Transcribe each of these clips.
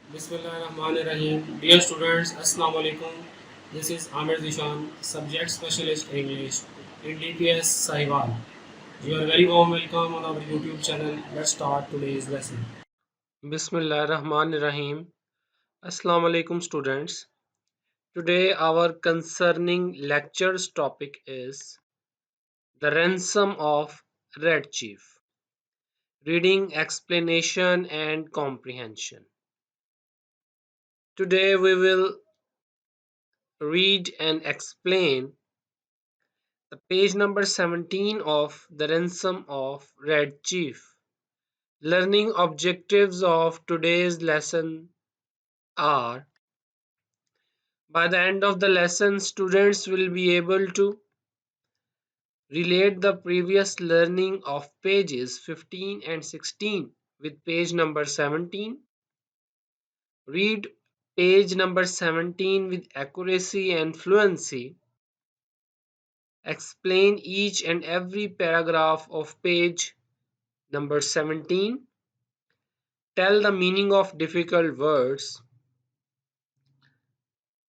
Bismillahirrahmanirrahim. Dear students, Assalamu alaikum. This is Aamer Zeshan, Subject Specialist English in DPS Sahiwal. You are very warm welcome on our YouTube channel. Let's start today's lesson. Bismillahirrahmanirrahim. Assalamu alaikum students. Today our concerning lecture's topic is the ransom of Red Chief. Reading, explanation and comprehension. Today we will read and explain the page number 17 of The Ransom of Red Chief. Learning objectives of today's lesson are: by the end of the lesson, students will be able to relate the previous learning of pages 15 and 16 with page number 17, read page number 17 with accuracy and fluency, explain each and every paragraph of page number 17, tell the meaning of difficult words.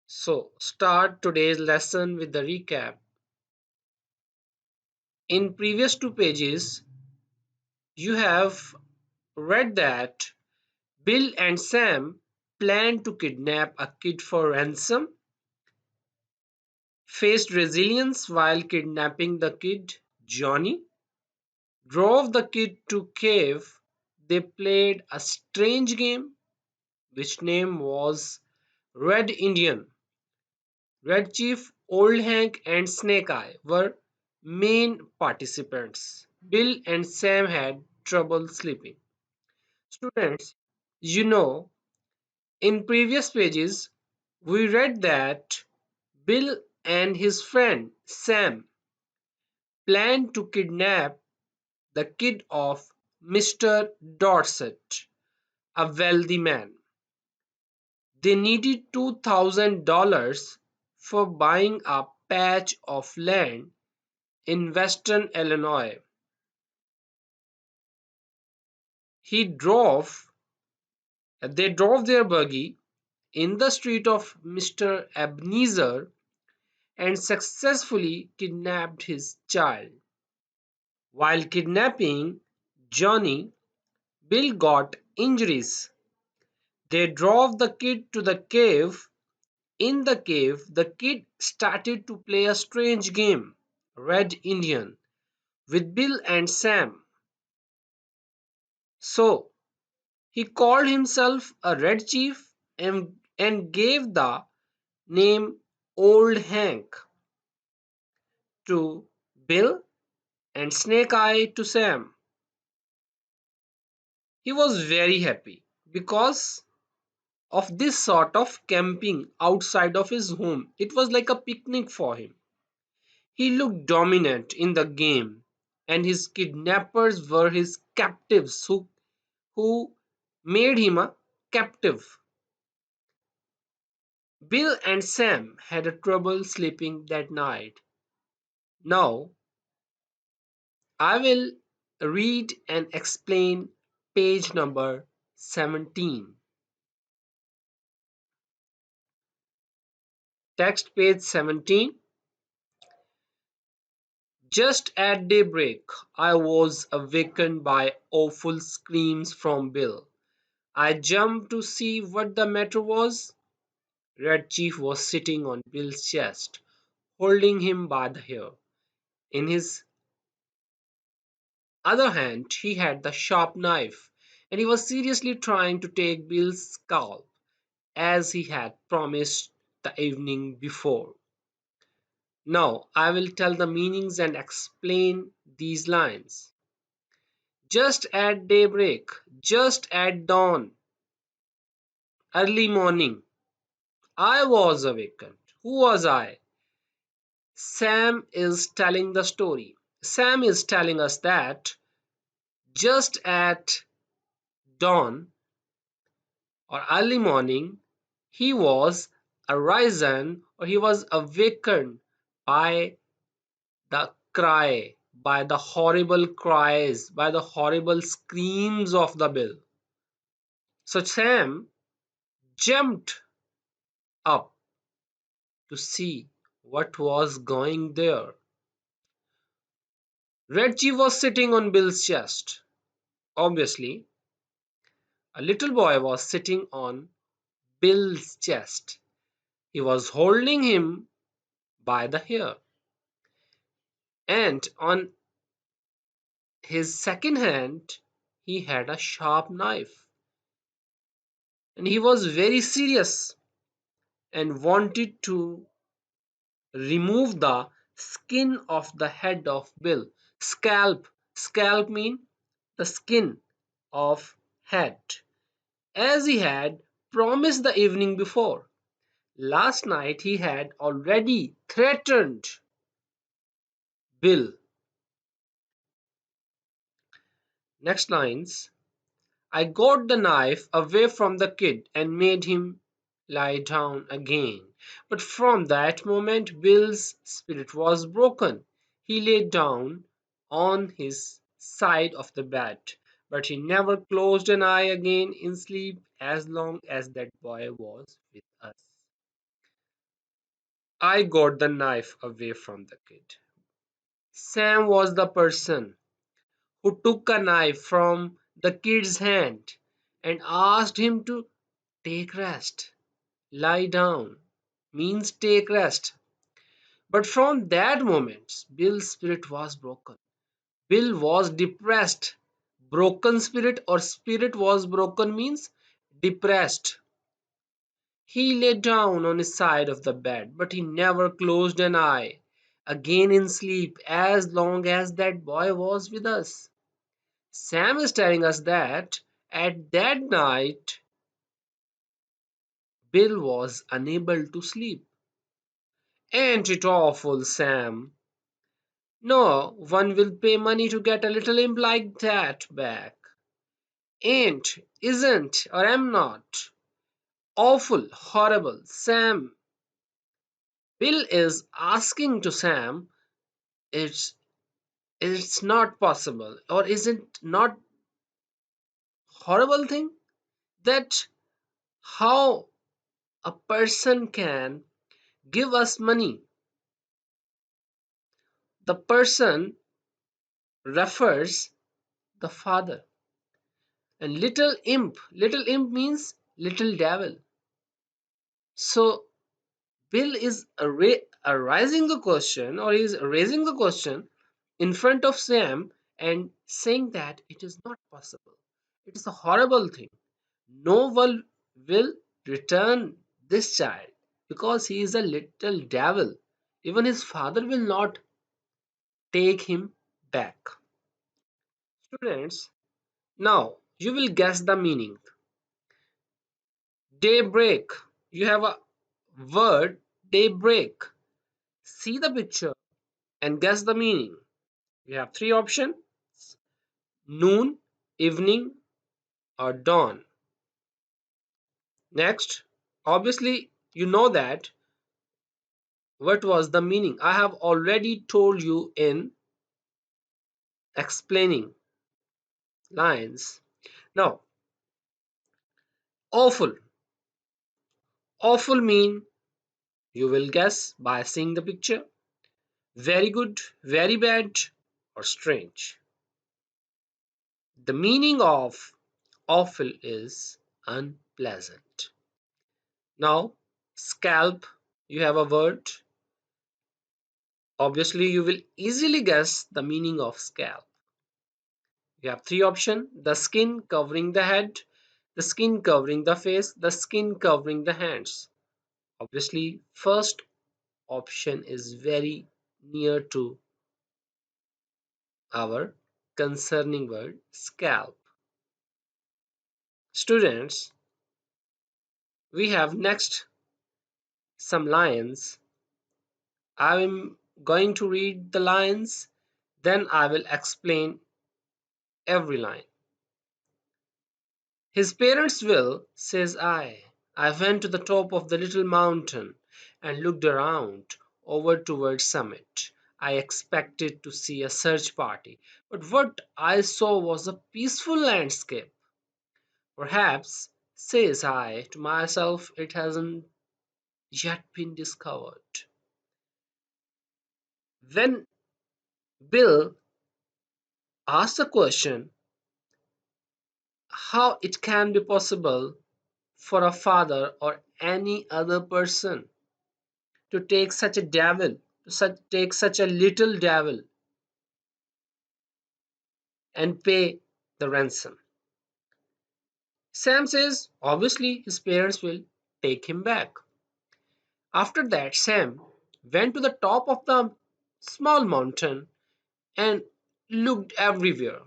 So, start today's lesson with the recap. In previous two pages, you have read that Bill and Sam planned to kidnap a kid for ransom, faced resilience while kidnapping the kid, Johnny, drove the kid to cave. They played a strange game, which name was Red Indian. Red Chief, Old Hank and Snake Eye were main participants. Bill and Sam had trouble sleeping. Students, in previous pages, we read that Bill and his friend Sam planned to kidnap the kid of Mr. Dorset, a wealthy man. They needed $2,000 for buying a patch of land in western Illinois. He drove they drove their buggy in the street of Mr. Ebenezer and successfully kidnapped his child. While kidnapping Johnny, Bill got injuries. They drove the kid to the cave. In the cave, the kid started to play a strange game, Red Indian, with Bill and Sam. So, he called himself a Red Chief and gave the name Old Hank to Bill and Snake Eye to Sam. He was very happy because of this sort of camping outside of his home. It was like a picnic for him. He looked dominant in the game, and his kidnappers were his captives who made him a captive. Bill and Sam had a trouble sleeping that night. Now, I will read and explain page number 17. Text page 17. Just at daybreak, I was awakened by awful screams from Bill. I jumped to see what the matter was. Red Chief was sitting on Bill's chest, holding him by the hair. In his other hand, he had the sharp knife, and he was seriously trying to take Bill's scalp, as he had promised the evening before. Now I will tell the meanings and explain these lines. Just at daybreak, just at dawn, early morning, I was awakened. Who was I? Sam is telling the story. Sam is telling us that just at dawn or early morning, he was arisen or he was awakened by the cry, by the horrible cries, by the horrible screams of the bill. So Sam jumped up to see what was going there. Reggie was sitting on Bill's chest. Obviously, a little boy was sitting on Bill's chest. He was holding him by the hair, and on his second hand he had a sharp knife. And he was very serious and wanted to remove the skin of the head of Bill. Scalp. Scalp mean the skin of head, as he had promised the evening before. Last night he had already threatened Bill. Next lines. I got the knife away from the kid and made him lie down again. But from that moment Bill's spirit was broken. He lay down on his side of the bed, but he never closed an eye again in sleep as long as that boy was with us. I got the knife away from the kid. Sam was the person who took a knife from the kid's hand and asked him to take rest. Lie down means take rest. But from that moment, Bill's spirit was broken. Bill was depressed. Broken spirit or spirit was broken means depressed. He lay down on his side of the bed, but he never closed an eye again in sleep as long as that boy was with us. Sam is telling us that at that night, Bill was unable to sleep. Ain't it awful, Sam? No one will pay money to get a little imp like that back. Ain't, isn't, or am not. Awful, horrible, Sam. Bill is asking to Sam, it's it's not possible, or is it not horrible thing that how a person can give us money. The person refers the father. And little imp means little devil. So Bill is raising the question, or is raising the question in front of Sam and saying that it is not possible. It is a horrible thing. No one will return this child because he is a little devil. Even his father will not take him back. Students, now you will guess the meaning. Daybreak. You have a word daybreak. See the picture and guess the meaning. We have three options: noon, evening, or dawn. Next, obviously, you know that what was the meaning. I have already told you in explaining lines. Now, awful. Awful mean you will guess by seeing the picture. Very good, very bad, or strange. The meaning of awful is unpleasant. Now, scalp, you have a word. Obviously, you will easily guess the meaning of scalp. You have three options: the skin covering the head, the skin covering the face, the skin covering the hands. Obviously, first option is very near to our concerning word scalp. Students, we have next some lines. I am going to read the lines, then I will explain every line. His parents will, says I. I went to the top of the little mountain and looked around over towards summit. I expected to see a search party, but what I saw was a peaceful landscape. Perhaps Says I to myself, it hasn't yet been discovered. When Bill asks the question, how it can be possible for a father or any other person to take such a devil, take such a little devil and pay the ransom. Sam says obviously his parents will take him back. After that, Sam went to the top of the small mountain and looked everywhere.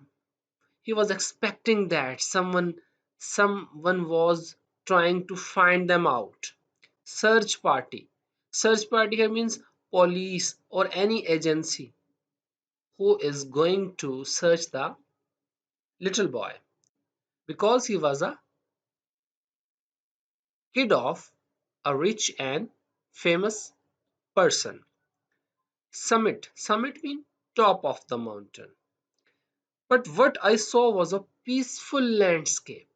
He was expecting that someone was trying to find them out. Search party. Search party here means police or any agency who is going to search the little boy because he was a kid of a rich and famous person. Summit. Summit means top of the mountain. But what I saw was a peaceful landscape.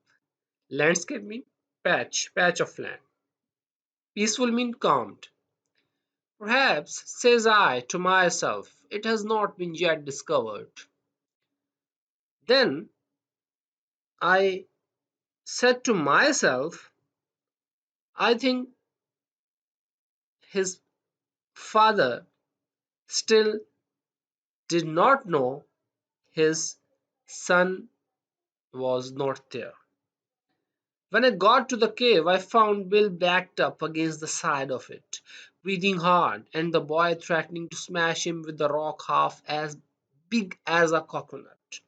Landscape means patch of land. Peaceful means calmed. Perhaps, says I to myself, it has not been yet discovered. Then I said to myself, I think his father still did not know his son was not there. When I got to the cave, I found Bill backed up against the side of it, breathing hard, and the boy threatening to smash him with the rock half as big as a coconut.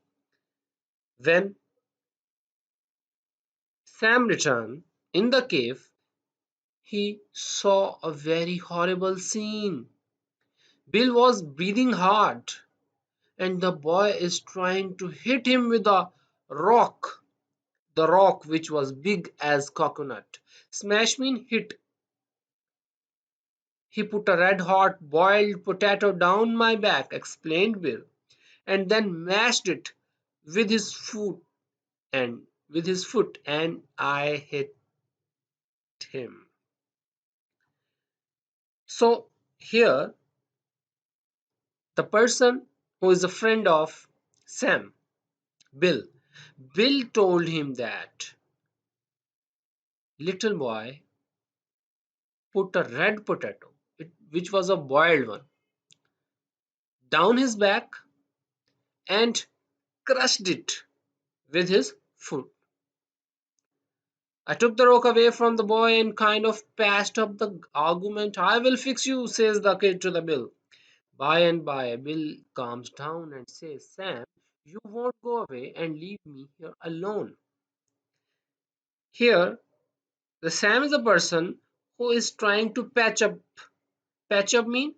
When Sam returned in the cave, he saw a very horrible scene. Bill was breathing hard, and the boy is trying to hit him with a rock, the rock which was big as coconut. Smash mean hit. He put a red hot boiled potato down my back, explained Bill, and then mashed it with his foot and I hit him. So here the person who is a friend of Sam, Bill, Bill told him that little boy put a red potato, which was a boiled one, down his back and crushed it with his foot. I took the rock away from the boy and kind of patched up the argument. I will fix you, says the kid to the Bill. By and by, Bill calms down and says, Sam, you won't go away and leave me here alone. Here, the Sam is a person who is trying to patch up. Patch up means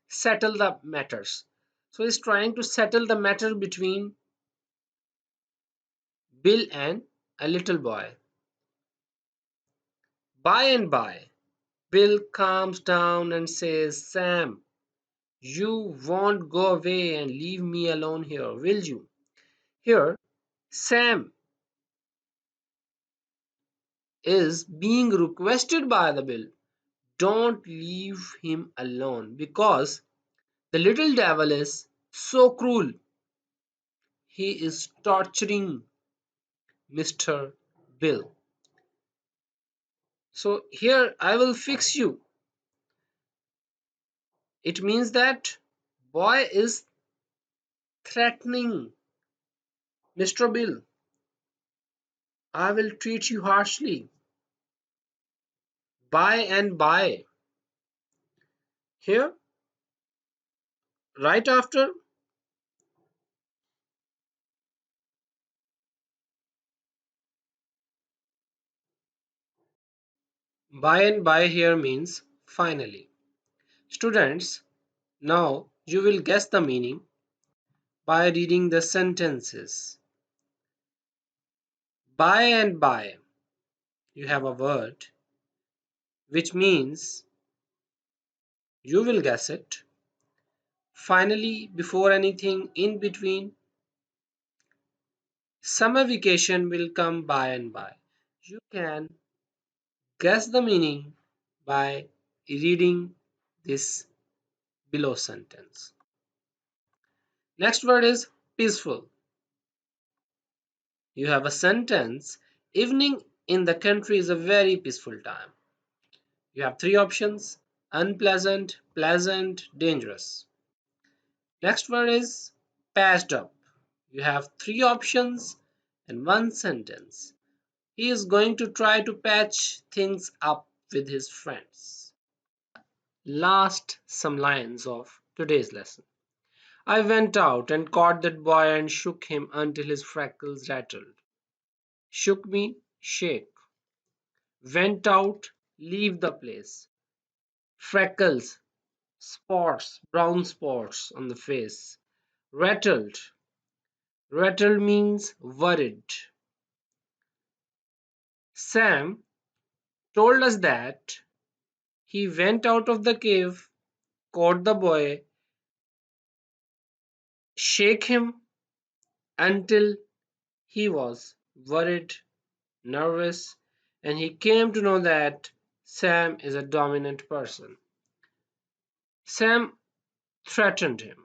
settle the matters. So he's trying to settle the matter between Bill and a little boy. By and by, Bill calms down and says, Sam, you won't go away and leave me alone here, will you? Here, Sam is being requested by the Bill. Don't leave him alone because the little devil is so cruel. He is torturing Mr. Bill. So here I will fix you. It means that boy is threatening Mr. Bill. I will treat you harshly. By and by. Here, right after, by and by here means finally. Students, now you will guess the meaning by reading the sentences. By and by, you have a word which means you will guess it. Finally, before anything, in between, summer vacation will come by and by. You can guess the meaning by reading this below sentence. Next word is peaceful. You have a sentence. Evening in the country is a very peaceful time. You have three options: unpleasant, pleasant, dangerous. Next word is patched up. You have three options and one sentence. He is going to try to patch things up with his friends. Last, some lines of today's lesson. I went out and caught that boy and shook him until his freckles rattled. Shook me, shake. Went out, leave the place. Freckles, spots, brown spots on the face. Rattled. Rattled means worried. Sam told us that he went out of the cave, caught the boy, shake him until he was worried, nervous, and he came to know that Sam is a dominant person. Sam threatened him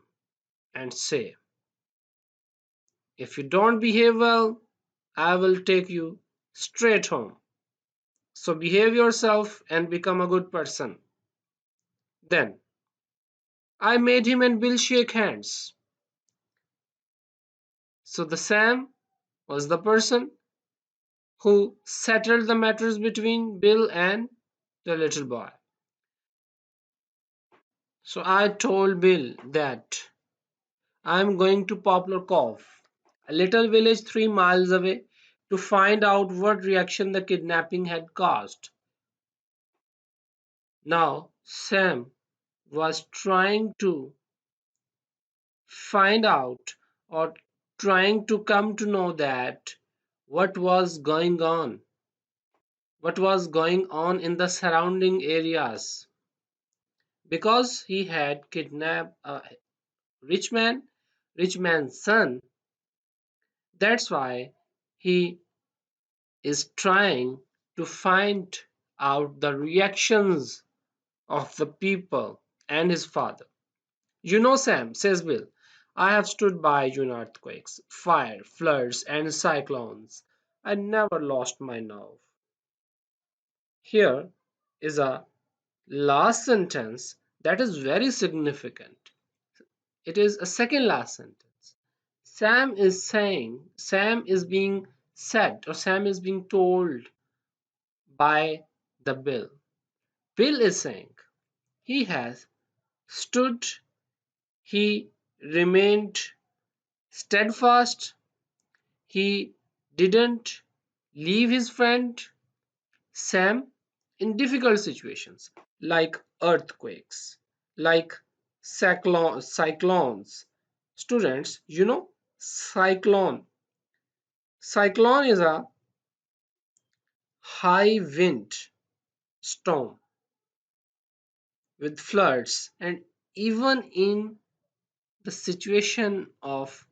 and said, if you don't behave well, I will take you straight home. So behave yourself and become a good person. Then I made him and Bill shake hands. So the Sam was the person who settled the matters between Bill and the little boy. So I told Bill that I'm going to Poplar Cove, a little village 3 miles away, to find out what reaction the kidnapping had caused. Now, Sam was trying to find out or trying to come to know that what was going on, what was going on in the surrounding areas, because he had kidnapped a rich man, rich man's son. That's why he is trying to find out the reactions of the people and his father. You know, Sam, says Bill, I have stood by you in earthquakes, fire, floods, and cyclones. I never lost my nerve. Here is a last sentence that is very significant. It is a second last sentence. Sam is being said, or Sam is being told by the Bill. Bill is saying he has stood, he remained steadfast, he didn't leave his friend Sam in difficult situations like earthquakes, like cyclones. Students, you know, cyclone. Cyclone is a high wind storm with floods, and even in the situation of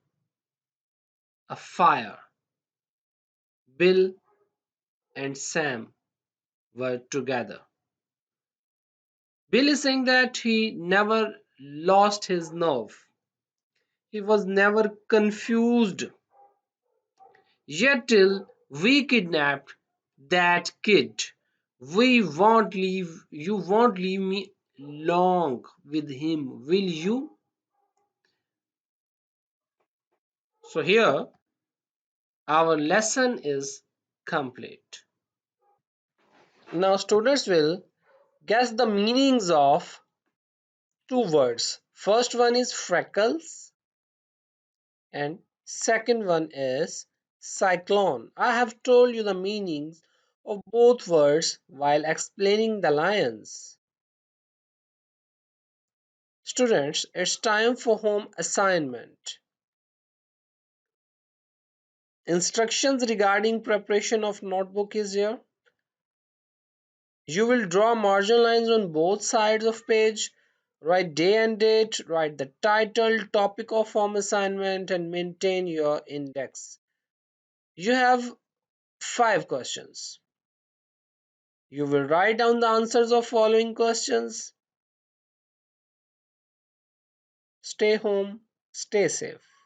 a fire, Bill and Sam were together. Bill is saying that he never lost his nerve. He was never confused. Yet till we kidnapped that kid, you won't leave me long with him, will you? So here our lesson is complete. Now students will guess the meanings of two words. First one is freckles and second one is cyclone. I have told you the meanings of both words while explaining the lions. Students, it's time for home assignment. Instructions regarding preparation of notebook is here. You will draw margin lines on both sides of page, write day and date, write the title, topic of home assignment and maintain your index. You have 5 questions. You will write down the answers of following questions. Stay home, stay safe.